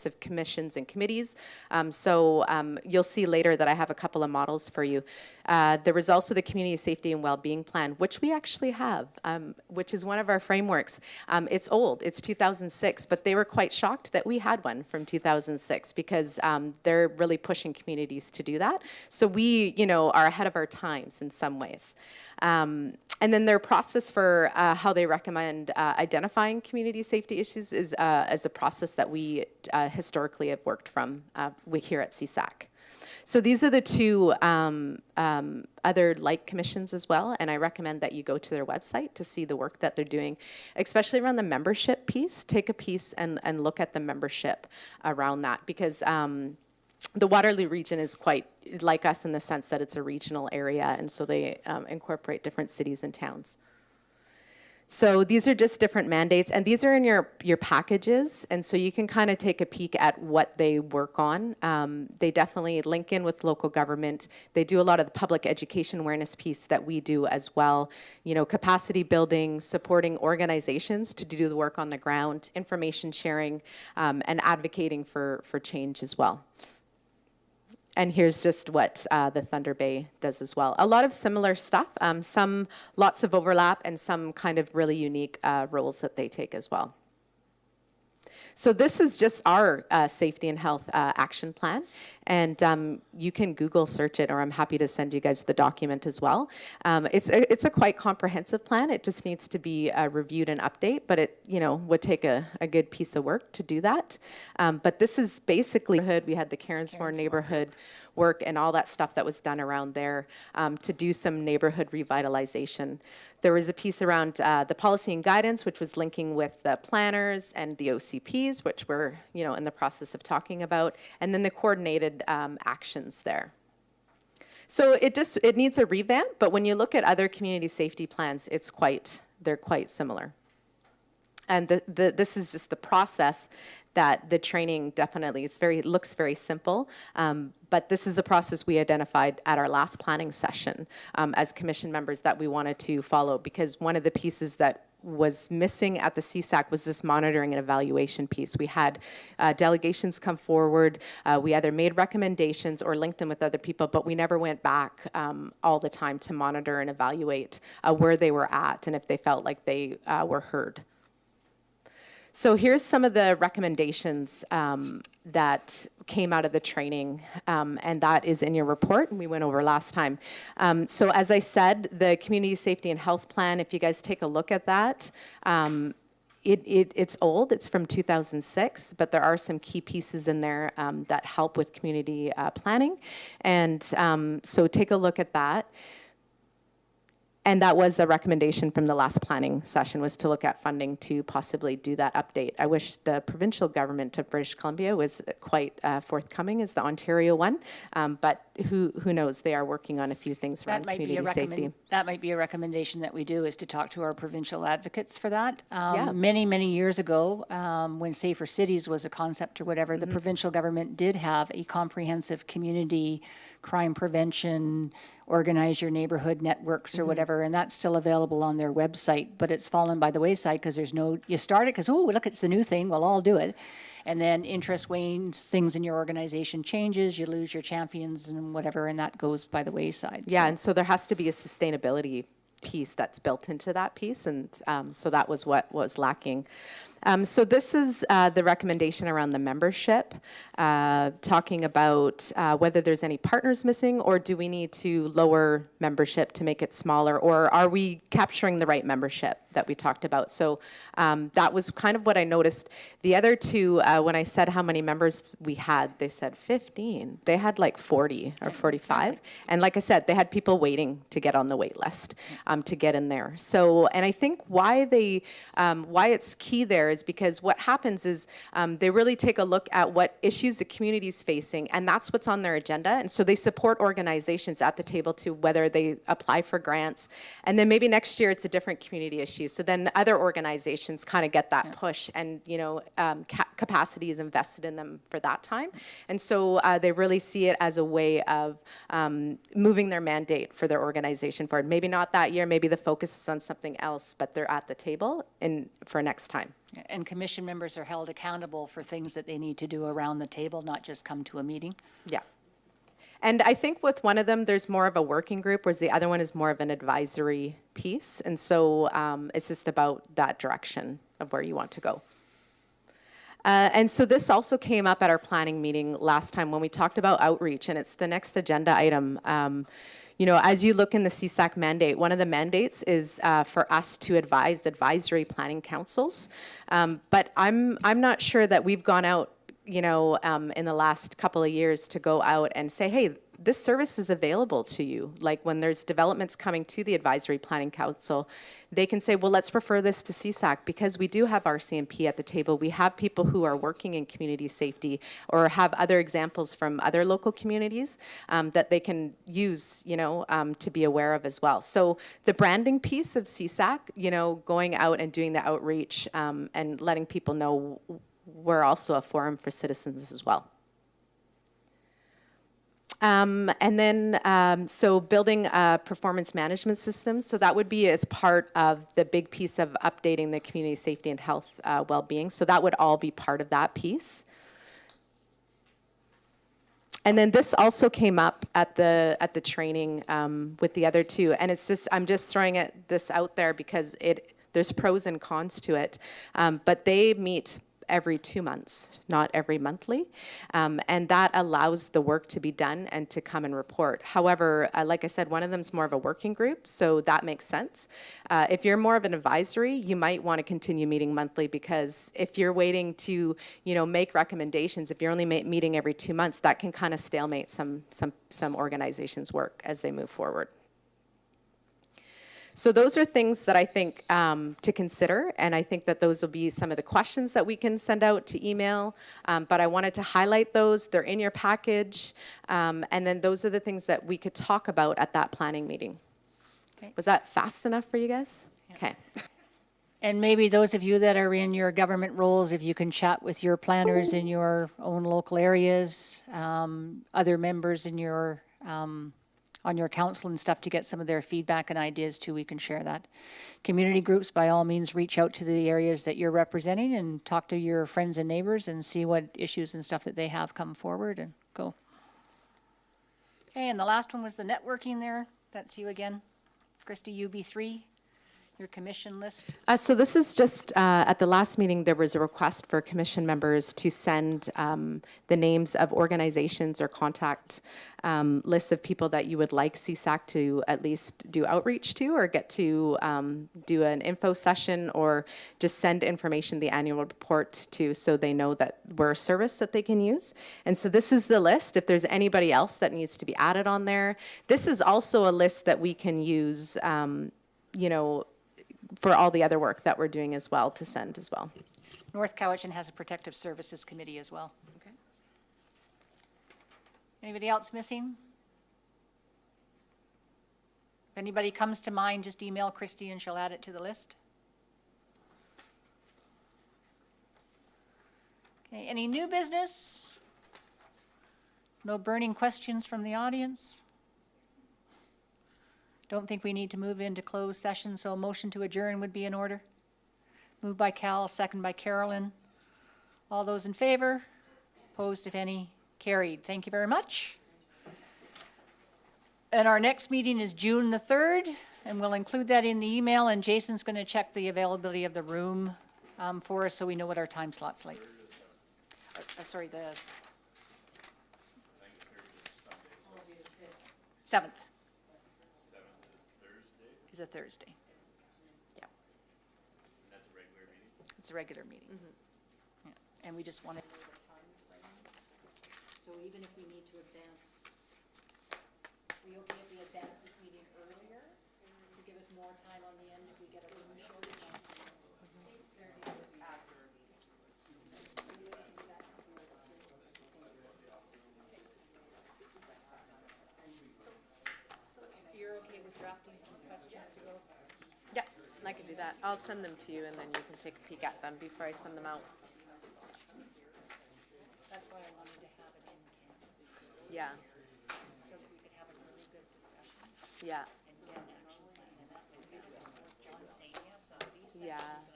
types of commissions and committees. You'll see later that I have a couple of models for you. There was also the Community Safety and Wellbeing Plan, which we actually have, which is one of our frameworks. It's old, it's 2006, but they were quite shocked that we had one from 2006 because they're really pushing communities to do that. So we, are ahead of our times in some ways. And then their process for how they recommend identifying community safety issues is as a process that we historically have worked from here at CSAC. So these are the two other like commissions as well, and I recommend that you go to their website to see the work that they're doing, especially around the membership piece. Take a piece and look at the membership around that, because the Waterloo region is quite like us in the sense that it's a regional area, and so they incorporate different cities and towns. So these are just different mandates, and these are in your packages, and so you can kind of take a peek at what they work on. They definitely link in with local government. They do a lot of the public education awareness piece that we do as well. Capacity building, supporting organizations to do the work on the ground, information sharing, and advocating for change as well. And here's just what the Thunder Bay does as well. A lot of similar stuff, lots of overlap, and some kind of really unique roles that they take as well. So this is just our safety and health action plan, and you can Google search it, or I'm happy to send you guys the document as well. It's a quite comprehensive plan. It just needs to be reviewed and updated, but it would take a good piece of work to do that. But this is basically we had the Carensmore neighborhood work and all that stuff that was done around there to do some neighborhood revitalization. There was a piece around the policy and guidance, which was linking with the planners and the OCPs, which we're in the process of talking about, and then the coordinated actions there. So it needs a revamp, but when you look at other community safety plans, they're quite similar. And this is just the process that the training definitely, looks very simple, but this is a process we identified at our last planning session as commission members that we wanted to follow, because one of the pieces that was missing at the CSAC was this monitoring and evaluation piece. We had delegations come forward, we either made recommendations or linked them with other people, but we never went back all the time to monitor and evaluate where they were at and if they felt like they were heard. So here's some of the recommendations that came out of the training, and that is in your report, and we went over last time. So as I said, the Community Safety and Health Plan, if you guys take a look at that, it's old, it's from 2006, but there are some key pieces in there that help with community planning, and so take a look at that. And that was a recommendation from the last planning session, was to look at funding to possibly do that update. I wish the provincial government of British Columbia was quite forthcoming as the Ontario one, but who knows, they are working on a few things around community safety. That might be a recommendation that we do, is to talk to our provincial advocates for that. Many, many years ago, when Safer Cities was a concept or whatever, the provincial government did have a comprehensive community crime prevention, organize your neighborhood networks or whatever, and that's still available on their website, but it's fallen by the wayside because you start it because, oh, look, it's the new thing, we'll all do it. And then interest wanes, things in your organization changes, you lose your champions and whatever, and that goes by the wayside. Yeah, and so there has to be a sustainability piece that's built into that piece, and so that was what was lacking. So this is the recommendation around the membership, talking about whether there's any partners missing, or do we need to lower membership to make it smaller, or are we capturing the right membership that we talked about? So that was kind of what I noticed. The other two, when I said how many members we had, they said 15. They had like 40 or 45. And like I said, they had people waiting to get on the wait list to get in there. So, and I think why it's key there is because what happens is they really take a look at what issues the community is facing, and that's what's on their agenda. And so they support organizations at the table to whether they apply for grants, and then maybe next year it's a different community issue. So then other organizations kind of get that push, and capacity is invested in them for that time. And so they really see it as a way of moving their mandate for their organization forward. Maybe not that year, maybe the focus is on something else, but they're at the table for next time. And commission members are held accountable for things that they need to do around the table, not just come to a meeting. Yeah. And I think with one of them, there's more of a working group, whereas the other one is more of an advisory piece. And so it's just about that direction of where you want to go. And so this also came up at our planning meeting last time when we talked about outreach, and it's the next agenda item. You know, as you look in the CSAC mandate, one of the mandates is for us to advise advisory planning councils. But I'm not sure that we've gone out, you know, in the last couple of years to go out and say, hey, this service is available to you. Like when there's developments coming to the Advisory Planning Council, they can say, well, let's refer this to CSAC because we do have RCMP at the table. We have people who are working in community safety or have other examples from other local communities that they can use, you know, to be aware of as well. So the branding piece of CSAC, you know, going out and doing the outreach and letting people know we're also a forum for citizens as well. And then, so building a performance management system. So that would be as part of the big piece of updating the community safety and health well-being. So that would all be part of that piece. And then this also came up at the training with the other two. And it's just, I'm just throwing this out there because there's pros and cons to it. But they meet every 2 months, not every monthly. And that allows the work to be done and to come and report. However, like I said, one of them is more of a working group, so that makes sense. If you're more of an advisory, you might want to continue meeting monthly because if you're waiting to, you know, make recommendations, if you're only meeting every 2 months, that can kind of stalemate some organizations' work as they move forward. So those are things that I think to consider, and I think that those will be some of the questions that we can send out to email, but I wanted to highlight those. They're in your package, and then those are the things that we could talk about at that planning meeting. Okay. Was that fast enough for you guys? Yeah. Okay. And maybe those of you that are in your government roles, if you can chat with your planners in your own local areas, other members in your on your council and stuff to get some of their feedback and ideas too, we can share that. Community groups, by all means, reach out to the areas that you're representing and talk to your friends and neighbors and see what issues and stuff that they have come forward and go. Okay, and the last one was the networking there. That's you again, Christy, UB3. Your commission list? So this is just, at the last meeting, there was a request for commission members to send the names of organizations or contact lists of people that you would like CSAC to at least do outreach to or get to do an info session or just send information, the annual report to, so they know that we're a service that they can use. And so this is the list. If there's anybody else that needs to be added on there. This is also a list that we can use, you know, for all the other work that we're doing as well to send as well. North Cowichan has a protective services committee as well. Okay. Anybody else missing? If anybody comes to mind, just email Christy and she'll add it to the list. Okay, any new business? No burning questions from the audience? Don't think we need to move into closed session, so a motion to adjourn would be in order. Moved by Cal, second by Carolyn. All those in favor? Opposed, if any? Carried. Thank you very much. And our next meeting is June the 3rd, and we'll include that in the email, and Jason's going to check the availability of the room for us so we know what our time slot's like. Sorry, the 7th. Is a Thursday. Yeah. That's a regular meeting? It's a regular meeting. Mm-hmm. Yeah. And we just want to know the time frame. So even if we need to advance, are we okay if we advance this meeting earlier to give us more time on the end if we get a room show? You're okay with drafting some questions to go? Yeah, I can do that. I'll send them to you and then you can take a peek at them before I send them out. That's why I wanted to have it in camera. Yeah. So that we could have a really good discussion Yeah. and get an action plan, and that way we don't know what John's saying yes on these sections. Yeah.